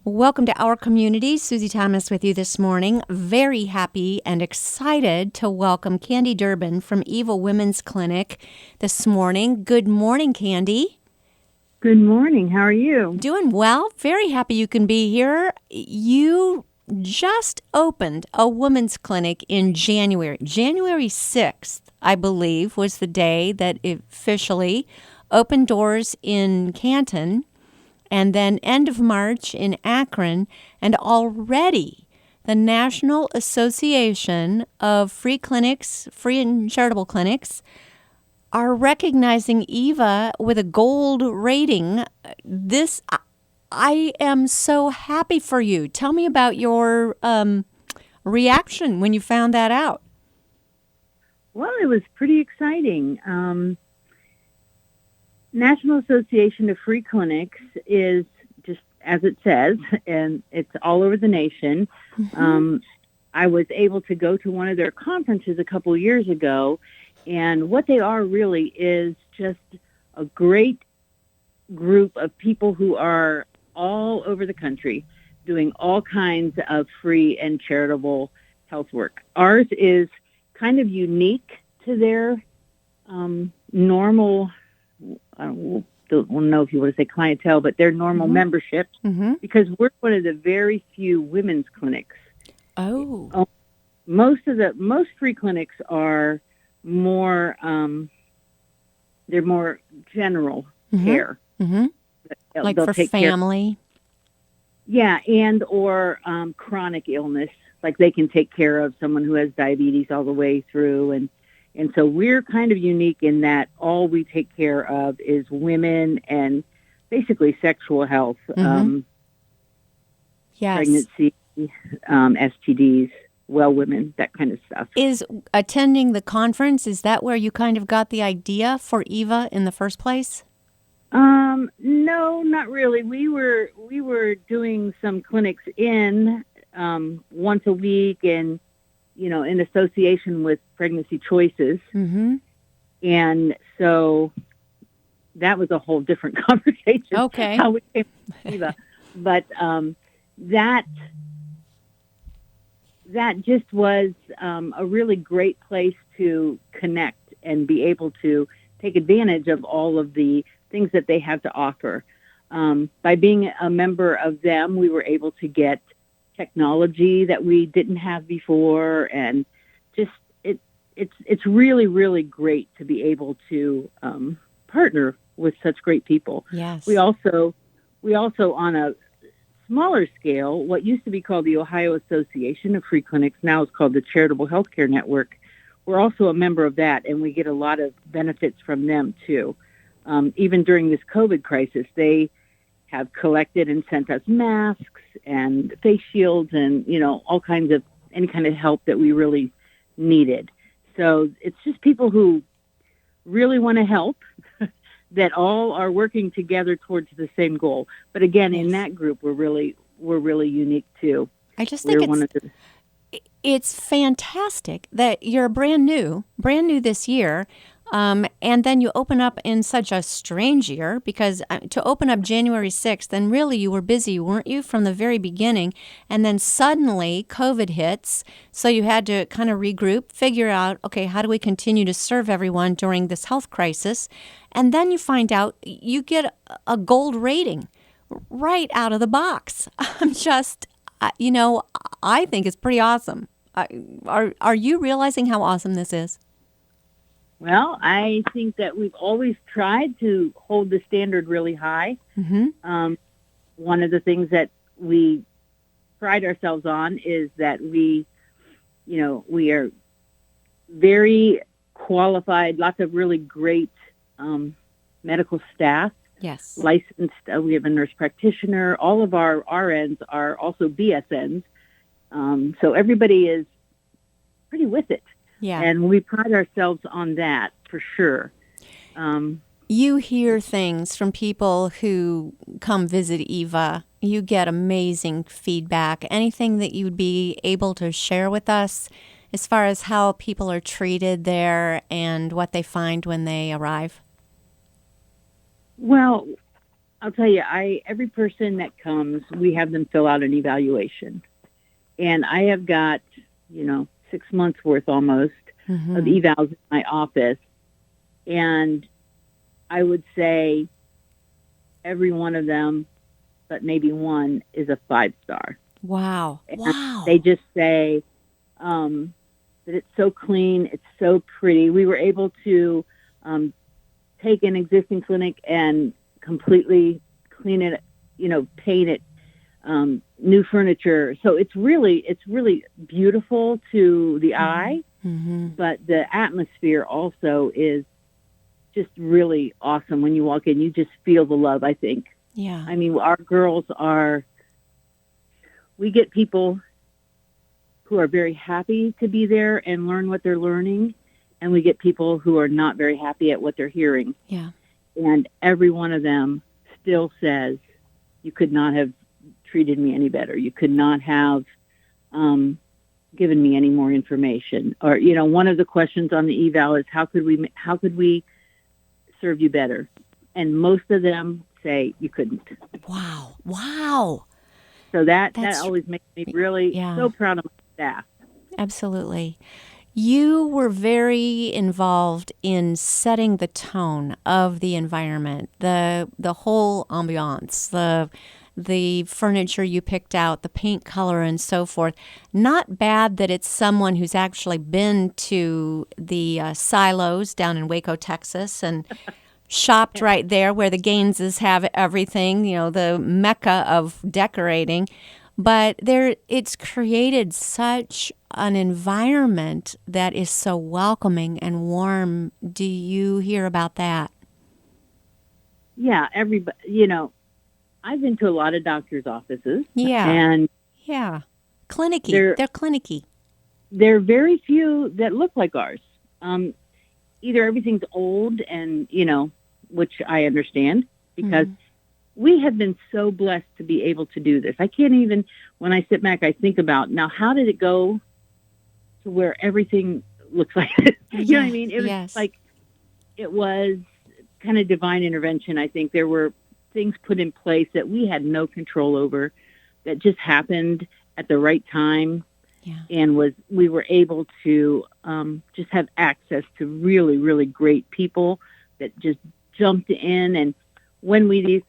Welcome to our community. Susie Thomas with you this morning. Very happy and excited to welcome Candy Durbin from Eva Women's Clinic this morning. Good morning, Candy. Good morning. How are you? Doing well. Very happy you can be here. You just opened a women's clinic in January. January 6th, I believe, was the day that it officially opened doors in Canton. And then end of March in Akron, and already the National Association of Free Clinics, Free and Charitable Clinics, are recognizing Eva with a gold rating. I am so happy for you. Tell me about your reaction when you found that out. Well, it was pretty exciting. National Association of Free Clinics is just as it says, and it's all over the nation. Mm-hmm. I was able to go to one of their conferences a couple of years ago, and what they are really is just a great group of people who are all over the country doing all kinds of free and charitable health work. Ours is kind of unique to their normal, I don't know if you want to say clientele, but their normal memberships, because we're one of the very few women's clinics. Oh. Most free clinics are more, they're more general care. Mm-hmm. Like for family? Yeah, and or chronic illness. Like they can take care of someone who has diabetes all the way through. And so we're kind of unique in that all we take care of is women and basically sexual health, yes. Pregnancy, STDs, well women, that kind of stuff. Is attending the conference, is that where you kind of got the idea for Eva in the first place? No, not really. We were doing some clinics once a week and, in association with Pregnancy Choices. Mm-hmm. And so that was a whole different conversation. Okay. How we came to Eva. But that just was a really great place to connect and be able to take advantage of all of the things that they have to offer. By being a member of them, we were able to get technology that we didn't have before, and just it's really, really great to be able to partner with such great people. Yes. We also on a smaller scale, what used to be called the Ohio Association of Free Clinics, now is called the Charitable Healthcare Network. We're also a member of that, and we get a lot of benefits from them too. Even during this COVID crisis, they have collected and sent us masks and face shields and, all kinds of, any kind of help that we really needed. So it's just people who really want to help that all are working together towards the same goal. But again, in that group, we're really unique too. I just think it's fantastic that you're brand new this year. And then you open up in such a strange year, because to open up January 6th, and really you were busy, weren't you, from the very beginning? And then suddenly COVID hits, so you had to kind of regroup, figure out, okay, how do we continue to serve everyone during this health crisis? And then you find out you get a gold rating right out of the box. I'm just, I think it's pretty awesome. Are you realizing how awesome this is? Well, I think that we've always tried to hold the standard really high. Mm-hmm. One of the things that we pride ourselves on is that we are very qualified, lots of really great medical staff. Yes. Licensed. We have a nurse practitioner. All of our RNs are also BSNs. So everybody is pretty with it. Yeah. And we pride ourselves on that for sure. You hear things from people who come visit Eva. You get amazing feedback. Anything that you'd be able to share with us as far as how people are treated there and what they find when they arrive? Well, I'll tell you, every person that comes, we have them fill out an evaluation. And I have got, 6 months worth almost of Mm-hmm. evals in my office. And I would say every one of them, but maybe one, is a 5-star. Wow. And they Wow. just say that it's so clean, it's so pretty. We were able to um, take an existing clinic and completely clean it, paint it, new furniture. So it's really beautiful to the Mm-hmm. eye, Mm-hmm. but the atmosphere also is just really awesome. When you walk in, you just feel the love, I think. Yeah. I mean, our girls we get people who are very happy to be there and learn what they're learning, and we get people who are not very happy at what they're hearing. Yeah. And every one of them still says, you could not have treated me any better. You could not have um, given me any more information. Or, one of the questions on the eval is, how could we serve you better? And most of them say you couldn't. Wow. Wow. So that That's, always makes me really yeah, so proud of my staff. absolutely. You were very involved in setting the tone of the environment, the whole ambiance, the furniture you picked out, the paint color and so forth. Not bad that it's someone who's actually been to the silos down in Waco, Texas, and shopped right there where the Gaineses have everything, the mecca of decorating. But it's created such an environment that is so welcoming and warm. Do you hear about that? Yeah, everybody, I've been to a lot of doctors' offices, Yeah, and yeah. Clinicky. there They're clinicky. there are very few that look like ours. Um, Either everything's old, and which I understand, because Hmm. we have been so blessed to be able to do this. I can't even, when I sit back, I think about, now, how did it go to where everything looks like this? You know what I Yeah, mean? It was yes. like, it was kind of divine intervention. I think there were things put in place that we had no control over, that just happened at the right time, Yeah. and we were able to just have access to really, really great people that just jumped in. And when we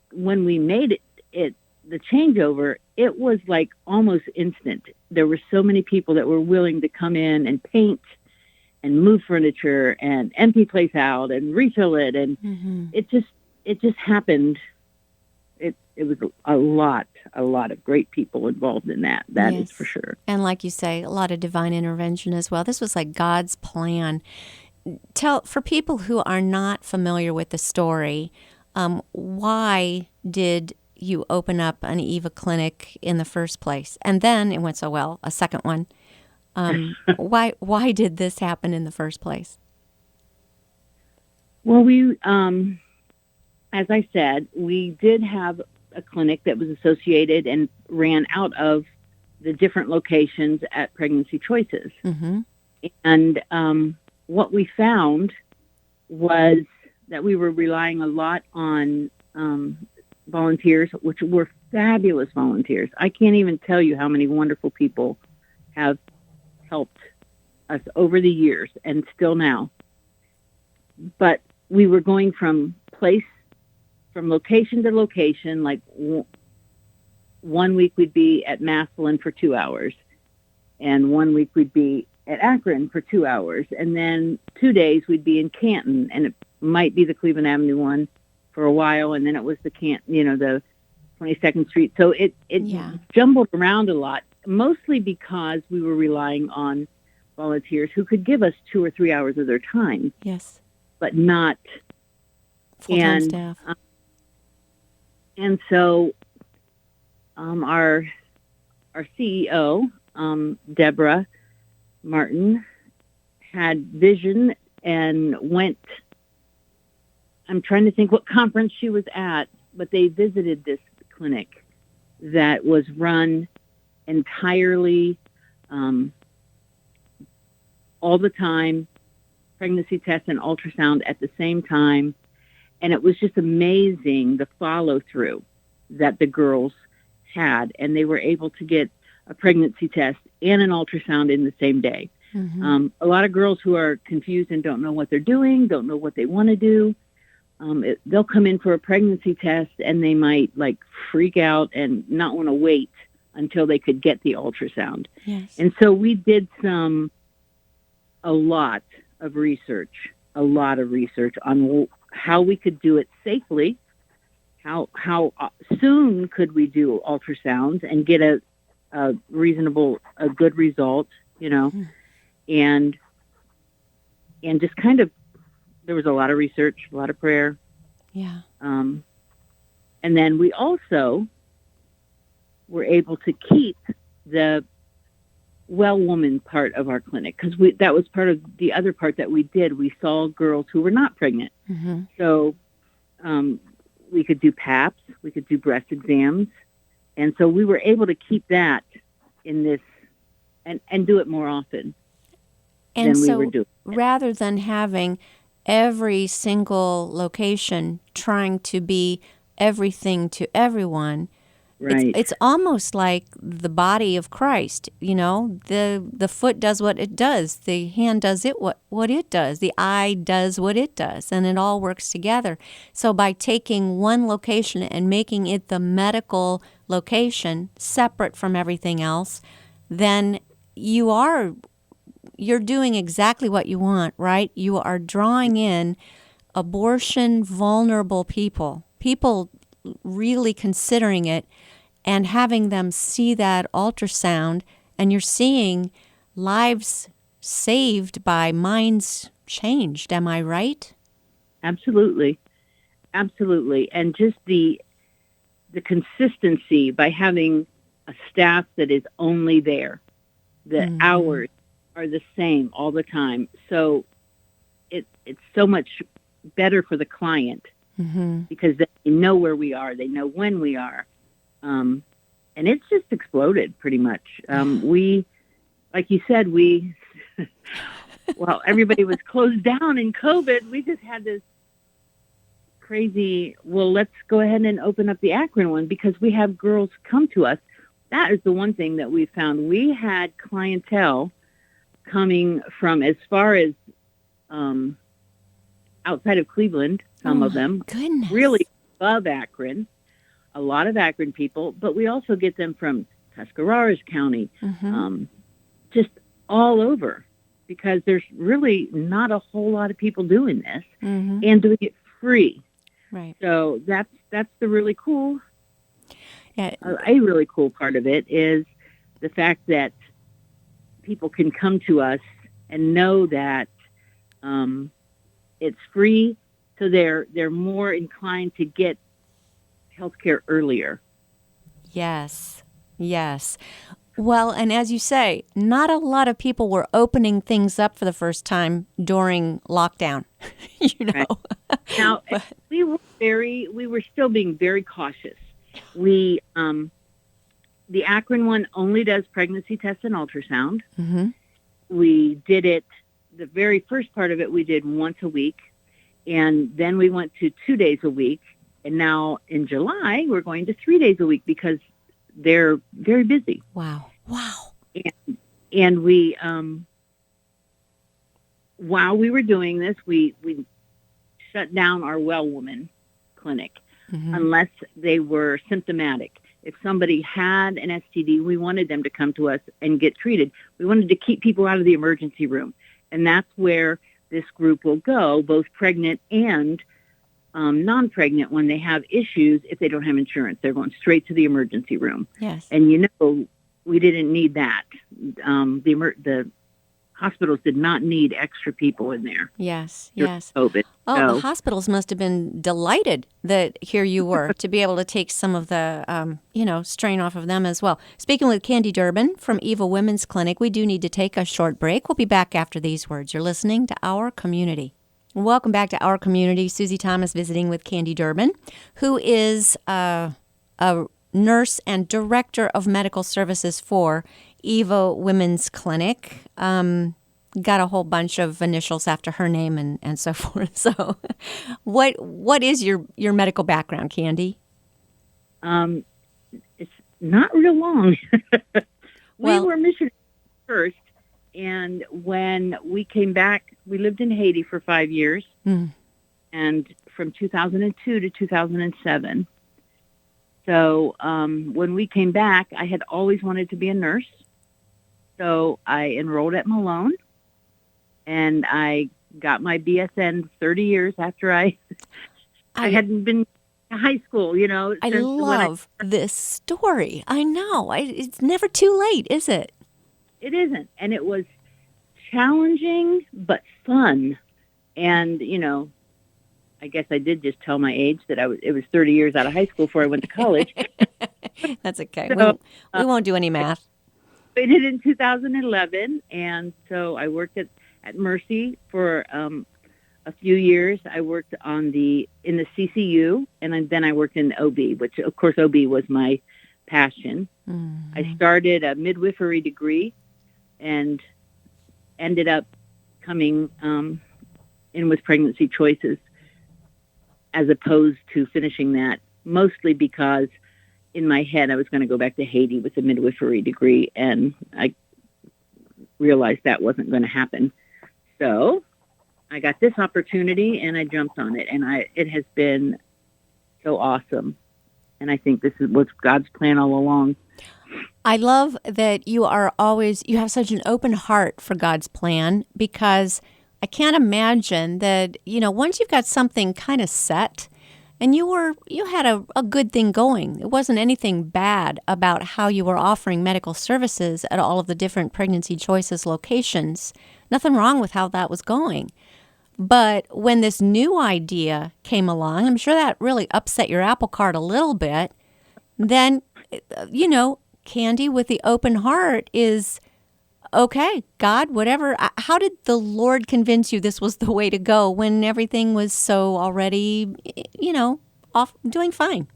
made it the changeover, it was like almost instant. There were so many people that were willing to come in and paint and move furniture and empty place out and refill it, and Hmm. it just happened. It was a lot of great people involved in that. That is for Yes. sure. And like you say, a lot of divine intervention as well. This was like God's plan. Tell for people who are not familiar with the story, why did you open up an Eva clinic in the first place? And then it went so well, a second one. Why did this happen in the first place? Well, as I said, we did have a clinic that was associated and ran out of the different locations at Pregnancy Choices. Mm-hmm. And what we found was that we were relying a lot on volunteers, which were fabulous volunteers. I can't even tell you how many wonderful people have helped us over the years and still now. But we were going from location to location. Like 1 week we'd be at Massillon for 2 hours, and 1 week we'd be at Akron for 2 hours, and then 2 days we'd be in Canton, and it might be the Cleveland Avenue one for a while, and then it was the the 22nd Street. So it Yeah. jumbled around a lot, mostly because we were relying on volunteers who could give us 2 or 3 hours of their time, Yes. but not. Full time And staff. and so our CEO, Deborah Martin, had vision and went. I'm trying to think what conference she was at, but they visited this clinic that was run entirely all the time, pregnancy tests and ultrasound at the same time. And it was just amazing the follow through that the girls had, and they were able to get a pregnancy test and an ultrasound in the same day. A lot of girls who are confused and don't know what they're doing, don't know what they want to do, they'll come in for a pregnancy test and they might like freak out and not want to wait until they could get the ultrasound. Yes. And so we did a lot of research on how we could do it safely, how soon could we do ultrasounds and get a good result, and just kind of, there was a lot of research, a lot of prayer. Yeah. And then we also were able to keep the well woman part of our clinic, because that was part of the other part that we did. We saw girls who were not pregnant. So we could do PAPs, we could do breast exams. And so we were able to keep that in this and do it more often And than so we were doing. rather than having every single location trying to be everything to everyone, Right. it's almost like the body of Christ. The foot does what it does, the hand does what it does, the eye does what it does, and it all works together. So by taking one location and making it the medical location separate from everything else, then you're doing exactly what you want, right? You are drawing in abortion vulnerable people really considering it and having them see that ultrasound, and you're seeing lives saved by minds changed. Am I right? Absolutely. And just the consistency by having a staff that is only there. The hours are the same all the time. So it's so much better for the client because they know where we are. They know when we are. And it's just exploded pretty much. We, like you said, well, everybody was closed down in COVID. We just had this crazy, well, let's go ahead and open up the Akron one because we have girls come to us. That is the one thing that we found. We had clientele coming from as far as outside of Cleveland, some of them, goodness. Really above Akron, a lot of Akron people, but we also get them from Tuscarawas County, just all over, because there's really not a whole lot of people doing this and doing it free. Right. So that's the really cool. Yeah. A really cool part of it is the fact that people can come to us and know that it's free, so they're more inclined to get healthcare earlier. Yes. Well, and as you say, not a lot of people were opening things up for the first time during lockdown. Right. Now, we were still being very cautious. We the Akron one only does pregnancy tests and ultrasound. We did it, the very first part of it we did once a week, and then we went to 2 days a week, and now in July we're going to 3 days a week because they're very busy. Wow. And we while we were doing this, we shut down our Well Woman clinic unless they were symptomatic. If somebody had an STD, we wanted them to come to us and get treated. We wanted to keep people out of the emergency room. And that's where this group will go, both pregnant and non-pregnant, when they have issues. If they don't have insurance, they're going straight to the emergency room. Yes. And we didn't need that. The hospitals did not need extra people in there. Yes. COVID. Oh, the hospitals must have been delighted that here you were to be able to take some of the, strain off of them as well. Speaking with Candy Durbin from Eva Women's Clinic, we do need to take a short break. We'll be back after these words. You're listening to Our Community. Welcome back to Our Community. Susie Thomas visiting with Candy Durbin, who is a nurse and director of medical services for Eva Women's Clinic. got a whole bunch of initials after her name and so forth. So, what is your medical background, Candy? Um, it's not real long. We Well, were missionaries first, and when we came back, we lived in Haiti for 5 years, mm, and from 2002 to 2007. So when we came back, I had always wanted to be a nurse. So I enrolled at Malone, and I got my BSN 30 years after I I hadn't been to high school, I since when I love this story. I know. It's never too late, is it? it isn't, and it was challenging but fun. And I guess I did just tell my age that it was 30 years out of high school before I went to college. That's okay. So We won't do any math. I did in 2011, and so I worked at Mercy for a few years. I worked in the CCU, and then I worked in OB, which of course OB was my passion. I Mm-hmm. started a midwifery degree and ended up coming in with Pregnancy Choices as opposed to finishing that, mostly because in my head I was going to go back to Haiti with a midwifery degree, and I realized that wasn't going to happen. So I got this opportunity and I jumped on it, and it has been so awesome. And I think this was God's plan all along. I love that you have such an open heart for God's plan, because I can't imagine that, once you've got something kind of set and you had a good thing going. It wasn't anything bad about how you were offering medical services at all of the different Pregnancy Choices locations. Nothing wrong with how that was going. But when this new idea came along, I'm sure that really upset your apple cart a little bit. Then, Candy with the open heart is, okay, God, whatever. How did the Lord convince you this was the way to go when everything was so already, off doing fine?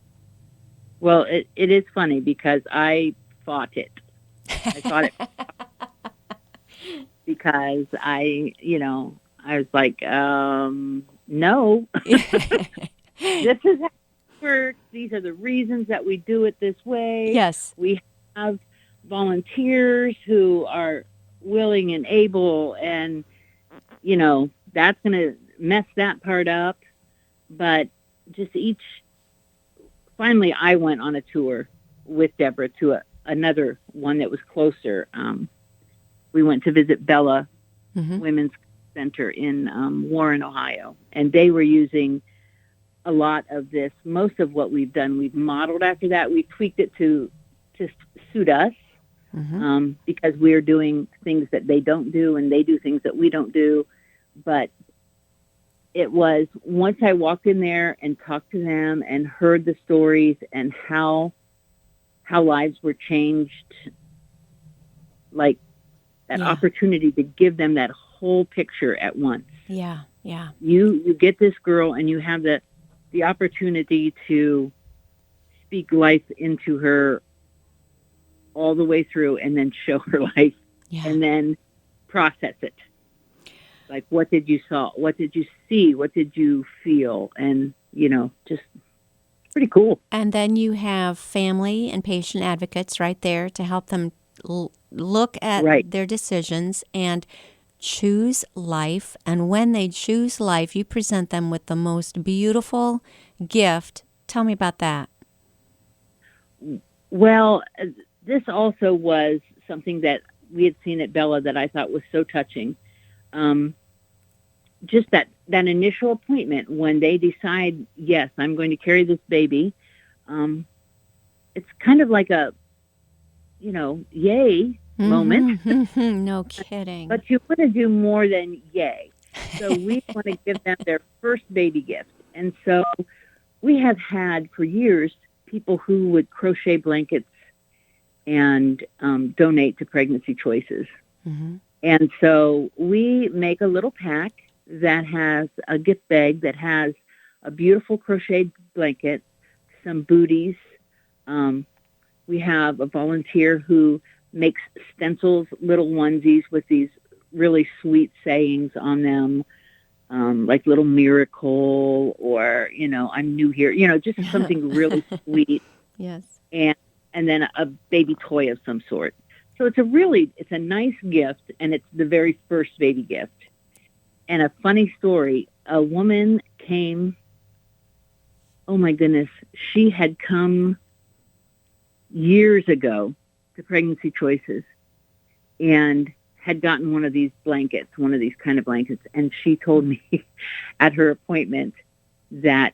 Well, it is funny because I fought it. I fought it because I was like, no, this is how it works. These are the reasons that we do it this way. Yes. We have volunteers who are willing and able, and that's going to mess that part up. But just finally I went on a tour with Deborah to another one that was closer. We went to visit Bella Mm-hmm. Women's Center in Warren, Ohio, and they were using a lot of this. Most of what we've done, we've modeled after that. We tweaked it to suit us, Mm-hmm. because we're doing things that they don't do, and they do things that we don't do. But it was, once I walked in there and talked to them and heard the stories and how lives were changed, like that Yeah. opportunity to give them that whole picture at once. Yeah. Yeah. You get this girl and you have the opportunity to speak life into her all the way through, and then show her life, Yeah. and then process it. Like, what did you saw? What did you see? What did you feel? And just pretty cool. And then you have family and patient advocates right there to help them look at Right. their decisions and choose life. And when they choose life, you present them with the most beautiful gift. Tell me about that. Well, this also was something that we had seen at Bella that I thought was so touching. Just that initial appointment when they decide, yes, I'm going to carry this baby. It's kind of like a, yay moment, Mhm. No kidding. but you want to do more than yay. So we want to give them their first baby gift. And so we have had for years people who would crochet blankets and donate to Pregnancy Choices. Mhm. And so we make a little pack that has a gift bag that has a beautiful crocheted blanket, some booties. We have a volunteer who makes stencils, little onesies with these really sweet sayings on them, like little miracle or, I'm new here, just something really sweet, Yes. and then a baby toy of some sort. So it's a nice gift, and it's the very first baby gift. And a funny story, a woman came, oh my goodness, she had come years ago to Pregnancy Choices and had gotten one of these blankets, one of these kind of blankets. And she told me at her appointment that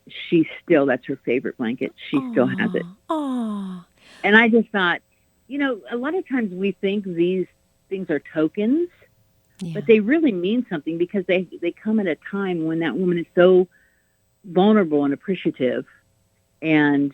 that's her favorite blanket. She still has it. Oh. And I just thought, a lot of times we think these things are tokens, but they really mean something because they come at a time when that woman is so vulnerable and appreciative. And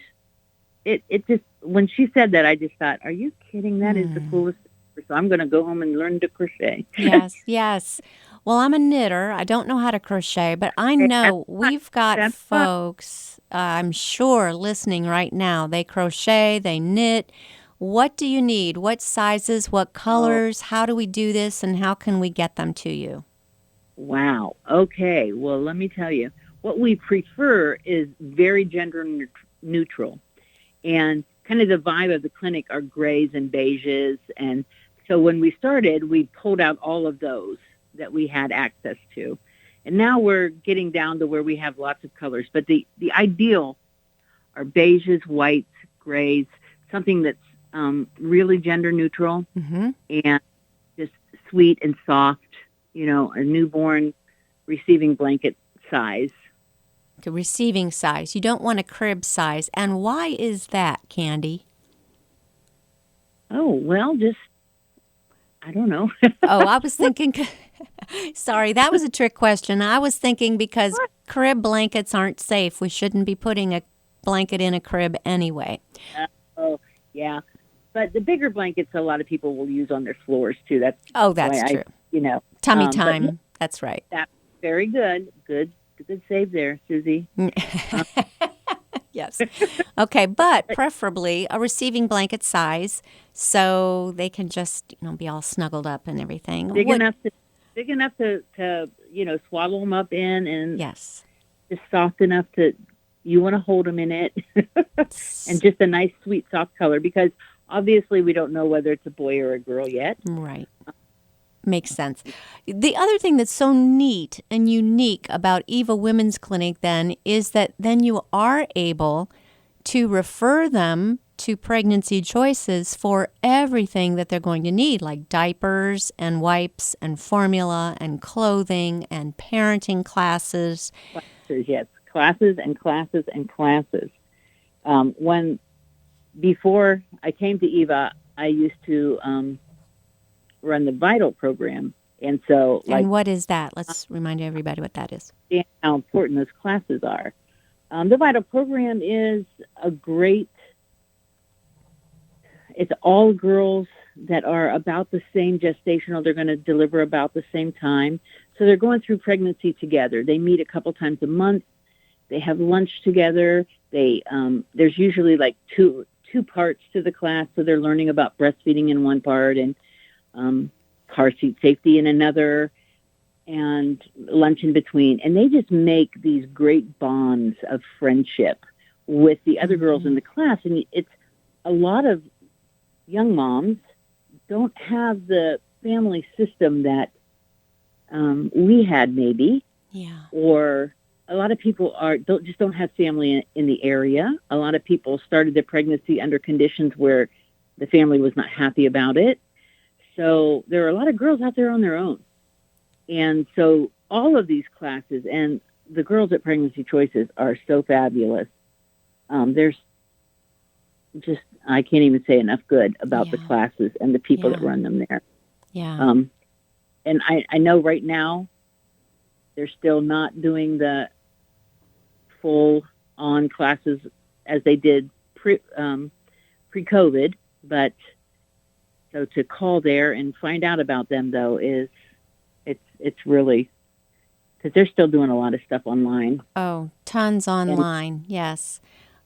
it just, when she said that, I just thought, are you kidding? That is the coolest. So I'm going to go home and learn to crochet. Yes, yes. Well, I'm a knitter. I don't know how to crochet, but I know we've got folks, I'm sure, listening right now. They crochet, they knit. What do you need? What sizes? What colors? How do we do this? And how can we get them to you? Wow. Okay. Well, let me tell you. What we prefer is very gender neutral. And kind of the vibe of the clinic are grays and beiges. And so when we started, we pulled out all of those that we had access to. And now we're getting down to where we have lots of colors. But the ideal are beiges, whites, grays, something that's really gender neutral and just sweet and soft, a newborn receiving blanket size. The receiving size. You don't want a crib size. And why is that, Candy? Oh, well, I don't know. I was thinking, sorry, that was a trick question. I was thinking because crib blankets aren't safe. We shouldn't be putting a blanket in a crib anyway. Oh, yeah. But the bigger blankets, a lot of people will use on their floors, too. That's true. Tummy time. That's right. That's very good. Good save there, Susie. Yes. Okay, but preferably a receiving blanket size so they can just, be all snuggled up and everything. Big enough to swaddle them up in, and yes, just soft enough to you want to hold them in it, and just a nice, sweet, soft color because obviously we don't know whether it's a boy or a girl yet. Right. Makes sense. The other thing that's so neat and unique about Eva Women's Clinic then is that then you are able to refer them to Pregnancy Choices for everything that they're going to need, like diapers and wipes and formula and clothing and parenting classes. Classes, yes. Classes and classes and classes. Before I came to Eva, I used to run the Vital program. And so, and what is that? Let's remind everybody what that is. And how important those classes are. The Vital program is it's all girls that are about the same gestational. They're going to deliver about the same time. So they're going through pregnancy together. They meet a couple times a month. They have lunch together. There's usually like two parts to the class. So they're learning about breastfeeding in one part and car seat safety in another, and lunch in between. And they just make these great bonds of friendship with the other girls in the class. And it's a lot of young moms don't have the family system that we had maybe. Yeah. Or a lot of people don't have family in the area. A lot of people started their pregnancy under conditions where the family was not happy about it. So there are a lot of girls out there on their own. And so all of these classes and the girls at Pregnancy Choices are so fabulous. There's just, I can't even say enough good about the classes and the people that run them there. Yeah. And I know right now they're still not doing the full-on classes as they did pre-COVID, but so to call there and find out about them, though, it's really, because they're still doing a lot of stuff online. Oh, tons online, yes.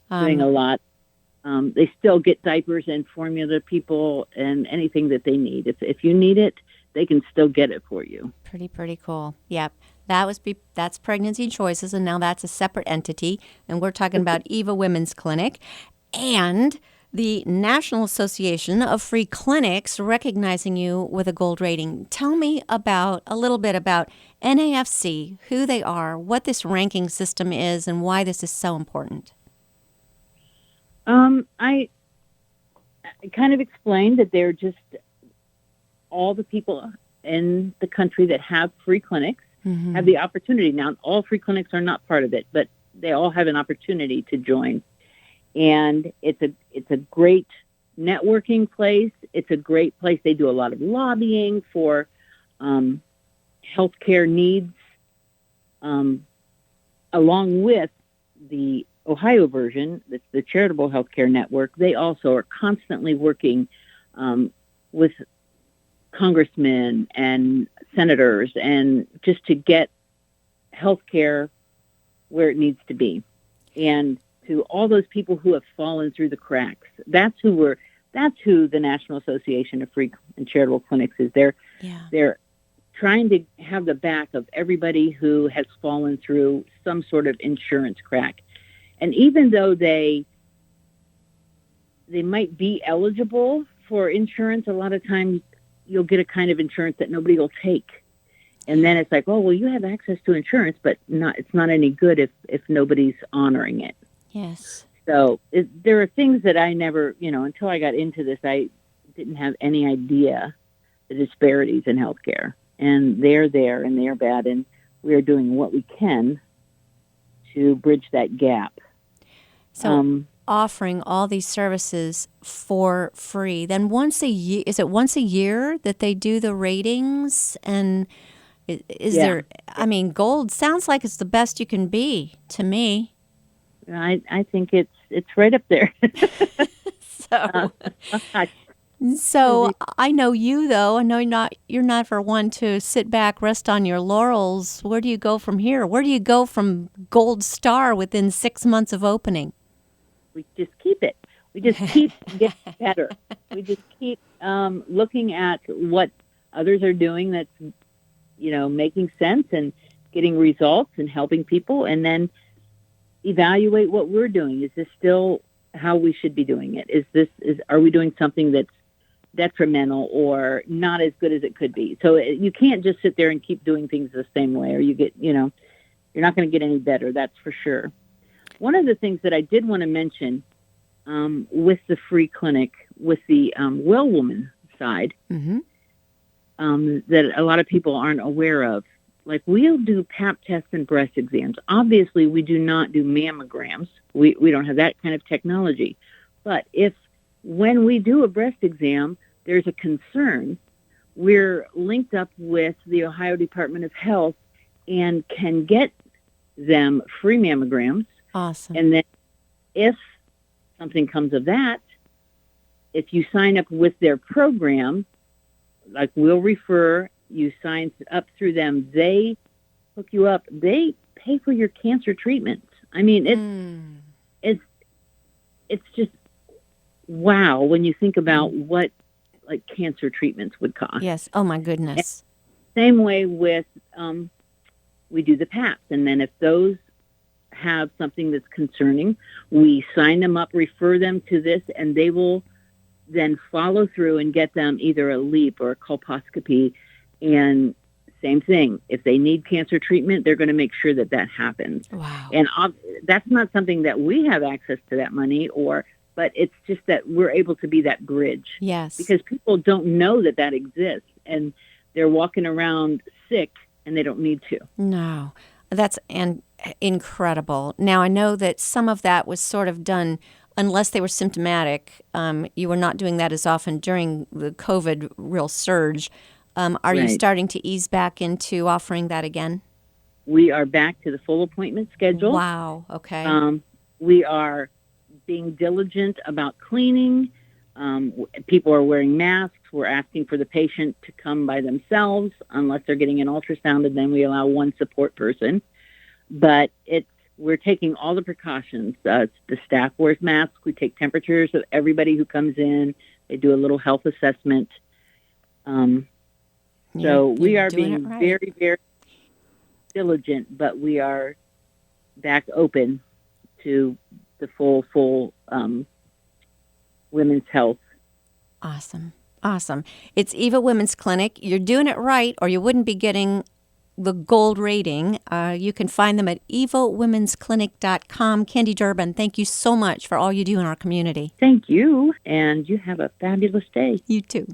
Doing a lot. They still get diapers and formula people and anything that they need. If you need it, they can still get it for you. Pretty cool. Yep. That's Pregnancy Choices, and now that's a separate entity, and we're talking about Eva Women's Clinic and the National Association of Free Clinics recognizing you with a gold rating. Tell me a little bit about NAFC, who they are, what this ranking system is, and why this is so important. I kind of explained that they're just all the people in the country that have free clinics have the opportunity. Now, all free clinics are not part of it, but they all have an opportunity to join. And it's a great networking place. It's a great place. They do a lot of lobbying for healthcare needs, along with the Ohio version, the Charitable Healthcare Network. They also are constantly working with congressmen and senators, and just to get healthcare where it needs to be. And to all those people who have fallen through the cracks, that's who the National Association of Free and Charitable Clinics is. They're trying to have the back of everybody who has fallen through some sort of insurance crack. And even though they might be eligible for insurance, a lot of times you'll get a kind of insurance that nobody will take. And then it's like, oh, well, you have access to insurance, but it's not any good if nobody's honoring it. Yes. So there are things that I never, until I got into this, I didn't have any idea the disparities in healthcare. And they're there and they're bad. And we are doing what we can to bridge that gap. So offering all these services for free. Then once a year, is it once a year that they do the ratings? And is there, gold sounds like it's the best you can be to me. I think it's right up there. So I know you, though. I know you're not for one to sit back, rest on your laurels. Where do you go from here? Where do you go from gold star within 6 months of opening? We just keep it. We just keep getting better. We just keep looking at what others are doing that's, making sense and getting results and helping people, and then evaluate what we're doing. Is this still how we should be doing it? Are we doing something that's detrimental or not as good as it could be? So you can't just sit there and keep doing things the same way, or you're not going to get any better. That's for sure. One of the things that I did want to mention with the free clinic, with the Well Woman side, that a lot of people aren't aware of, like we'll do Pap tests and breast exams. Obviously, we do not do mammograms. We don't have that kind of technology. But when we do a breast exam, there's a concern, we're linked up with the Ohio Department of Health and can get them free mammograms. Awesome. And then if something comes of that, if you sign up with their program, like we'll refer, you sign up through them, they hook you up, they pay for your cancer treatment. I mean, it's just wow when you think about what like cancer treatments would cost. Yes. Oh my goodness. And same way with we do the PAPs, and then if those have something that's concerning, we sign them up, refer them to this, and they will then follow through and get them either a LEEP or a colposcopy. And same thing, if they need cancer treatment, they're going to make sure that happens. Wow. And that's not something that we have access to that money, but it's just that we're able to be that bridge. Yes. Because people don't know that exists, and they're walking around sick and they don't need to. No, that's incredible. Now, I know that some of that was sort of done unless they were symptomatic. You were not doing that as often during the COVID real surge. Are you starting to ease back into offering that again? We are back to the full appointment schedule. Wow. Okay. We are being diligent about cleaning. People are wearing masks. We're asking for the patient to come by themselves unless they're getting an ultrasound, and then we allow one support person. But we're taking all the precautions. The staff wears masks. We take temperatures of everybody who comes in. They do a little health assessment. So we You're are doing it being right. very, very diligent, but we are back open to the full women's health. Awesome. Awesome. It's Eva Women's Clinic. You're doing it right, or you wouldn't be getting the gold rating. You can find them at evawomensclinic.com. Candy Durbin, thank you so much for all you do in our community. Thank you, and you have a fabulous day. You too.